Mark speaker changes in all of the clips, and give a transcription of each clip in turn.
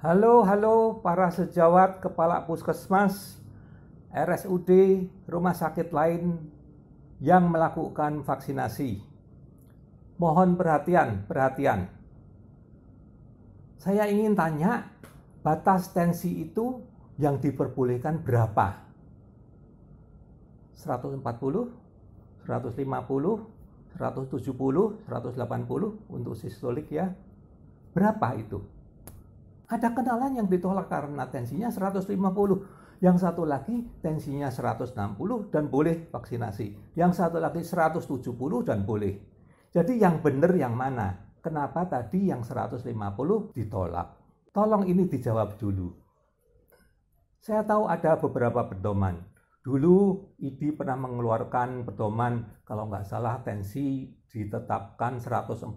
Speaker 1: Halo para sejawat kepala puskesmas, RSUD, rumah sakit lain yang melakukan vaksinasi. Mohon perhatian. Saya ingin tanya, batas tensi itu yang diperbolehkan berapa? 140, 150, 170, 180 untuk sistolik ya. Berapa itu? Ada kenalan yang ditolak karena tensinya 150. Yang satu lagi tensinya 160 dan boleh vaksinasi. Yang satu lagi 170 dan boleh. Jadi yang benar yang mana? Kenapa tadi yang 150 ditolak? Tolong ini dijawab dulu. Saya tahu ada beberapa pedoman. Dulu IDI pernah mengeluarkan pedoman, kalau nggak salah tensi ditetapkan 140/80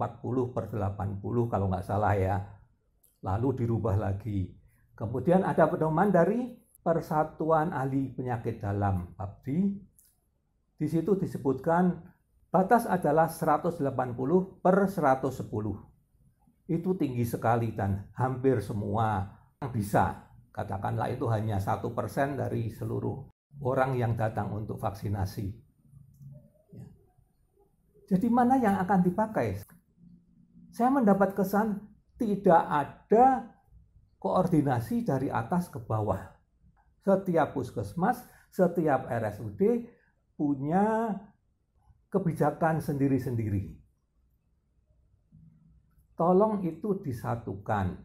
Speaker 1: kalau nggak salah ya. Lalu dirubah lagi. Kemudian ada pedoman dari Persatuan Ahli Penyakit Dalam (PAPDI). Di situ disebutkan batas adalah 180/110. Itu tinggi sekali dan hampir semua bisa. Katakanlah itu hanya 1% dari seluruh orang yang datang untuk vaksinasi. Jadi mana yang akan dipakai? Saya mendapat kesan tidak ada koordinasi dari atas ke bawah. Setiap puskesmas, setiap RSUD punya kebijakan sendiri-sendiri. Tolong itu disatukan.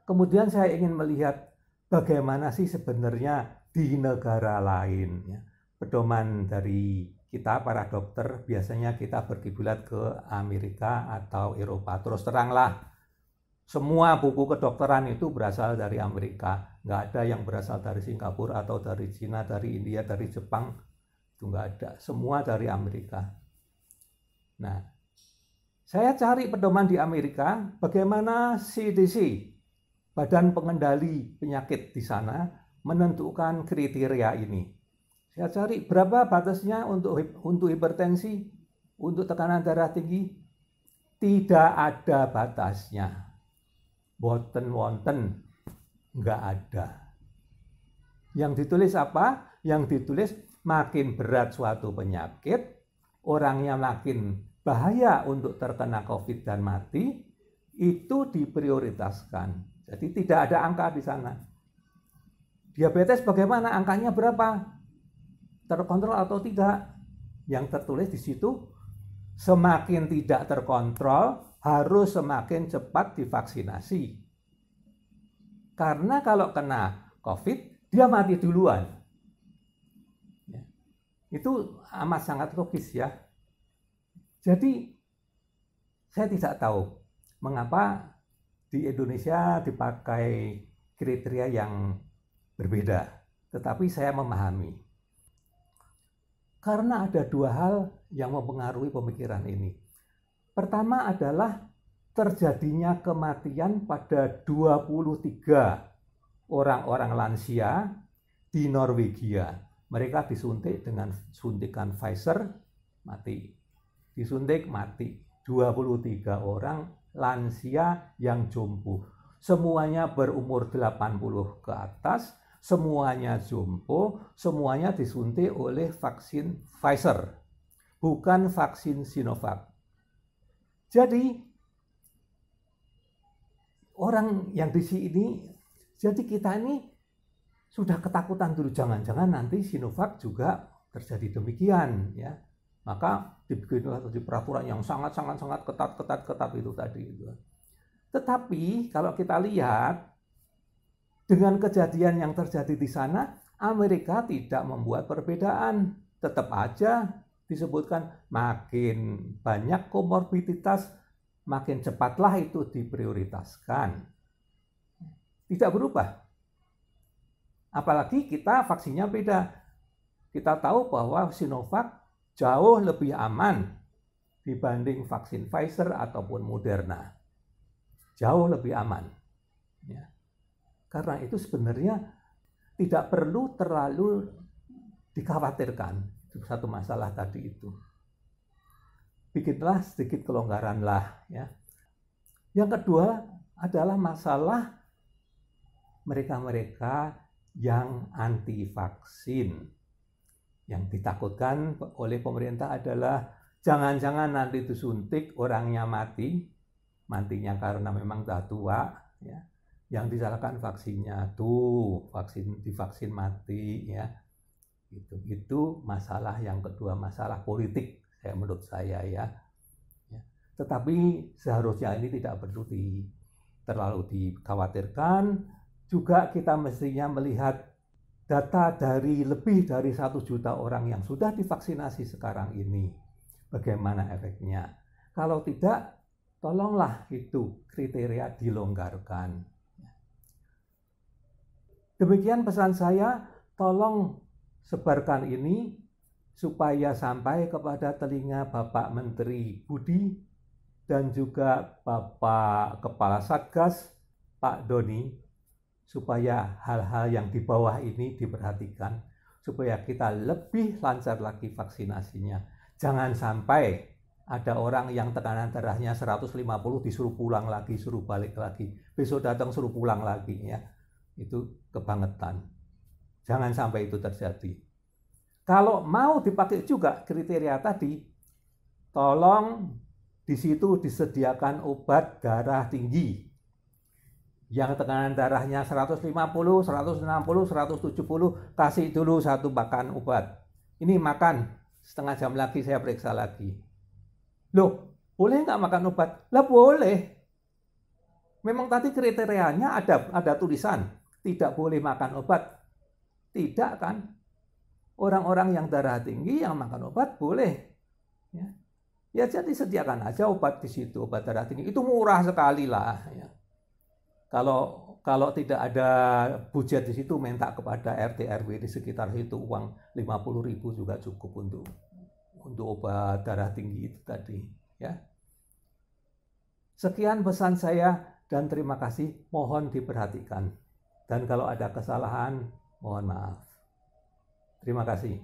Speaker 1: Kemudian saya ingin melihat bagaimana sih sebenarnya di negara lain. Pedoman dari kita para dokter biasanya kita berkiblat ke Amerika atau Eropa. Terus teranglah, semua buku kedokteran itu berasal dari Amerika. Nggak ada yang berasal dari Singapura atau dari Cina, dari India, dari Jepang. Itu nggak ada. Semua dari Amerika. Nah, saya cari pedoman di Amerika, bagaimana CDC, Badan Pengendali Penyakit di sana, menentukan kriteria ini. Saya cari berapa batasnya untuk hipertensi, untuk tekanan darah tinggi. Tidak ada batasnya. Wonten, nggak ada. Yang ditulis apa? Yang ditulis makin berat suatu penyakit, orangnya makin bahaya untuk terkena COVID dan mati, itu diprioritaskan. Jadi tidak ada angka di sana. Diabetes bagaimana? Angkanya berapa? Terkontrol atau tidak? Yang tertulis di situ, semakin tidak terkontrol, harus semakin cepat divaksinasi. Karena kalau kena COVID, dia mati duluan. Itu amat sangat logis ya. Jadi, saya tidak tahu mengapa di Indonesia dipakai kriteria yang berbeda. Tetapi saya memahami. Karena ada dua hal yang mempengaruhi pemikiran ini. Pertama adalah terjadinya kematian pada 23 orang-orang lansia di Norwegia. Mereka disuntik dengan suntikan Pfizer, mati. Disuntik, mati. 23 orang lansia yang jompo. Semuanya berumur 80 ke atas, semuanya jompo, semuanya disuntik oleh vaksin Pfizer, bukan vaksin Sinovac. Jadi, orang yang di sini, jadi kita ini sudah ketakutan dulu, jangan-jangan nanti Sinovac juga terjadi demikian, ya. Maka dibikinlah di peraturan yang sangat ketat itu tadi. Tetapi kalau kita lihat dengan kejadian yang terjadi di sana, Amerika tidak membuat perbedaan. Tetap aja disebutkan makin banyak komorbiditas, makin cepatlah itu diprioritaskan. Tidak berubah. Apalagi kita vaksinnya beda. Kita tahu bahwa Sinovac jauh lebih aman dibanding vaksin Pfizer ataupun Moderna. Jauh lebih aman. Ya. Karena itu sebenarnya tidak perlu terlalu dikhawatirkan. Itu satu masalah tadi itu. Bikinlah sedikit kelonggaran lah. Ya. Yang kedua adalah masalah mereka-mereka yang anti vaksin. Yang ditakutkan oleh pemerintah adalah jangan-jangan nanti disuntik orangnya matinya karena memang sudah tua, ya. Yang disalahkan vaksinnya, tuh divaksin mati, ya. Itu masalah yang kedua, masalah politik menurut saya, ya. Tetapi seharusnya ini tidak perlu terlalu dikhawatirkan. Juga kita mestinya melihat data dari lebih dari 1 juta orang yang sudah divaksinasi sekarang ini. Bagaimana efeknya? Kalau tidak, tolonglah itu kriteria dilonggarkan. Demikian pesan saya, tolong sebarkan ini supaya sampai kepada telinga Bapak Menteri Budi dan juga Bapak Kepala Satgas, Pak Doni, supaya hal-hal yang di bawah ini diperhatikan, supaya kita lebih lancar lagi vaksinasinya. Jangan sampai ada orang yang tekanan darahnya 150 disuruh pulang lagi, suruh balik lagi, besok datang suruh pulang lagi, ya. Itu kebangetan. Jangan sampai itu terjadi. Kalau mau dipakai juga kriteria tadi, tolong di situ disediakan obat darah tinggi. Yang tekanan darahnya 150, 160, 170, kasih dulu 1 pakan obat. Ini makan, setengah jam lagi saya periksa lagi. Loh, boleh nggak makan obat? Lah boleh. Memang tadi kriterianya ada tulisan, tidak boleh makan obat. Tidak kan? Orang-orang yang darah tinggi yang makan obat boleh. Ya jadi sediakan aja obat di situ, obat darah tinggi. Itu murah sekali lah, ya. Kalau tidak ada budget di situ, minta kepada RT RW di sekitar situ uang 50.000 juga cukup untuk obat darah tinggi itu tadi, ya. Sekian pesan saya dan terima kasih, mohon diperhatikan. Dan kalau ada kesalahan, mohon maaf. Terima kasih.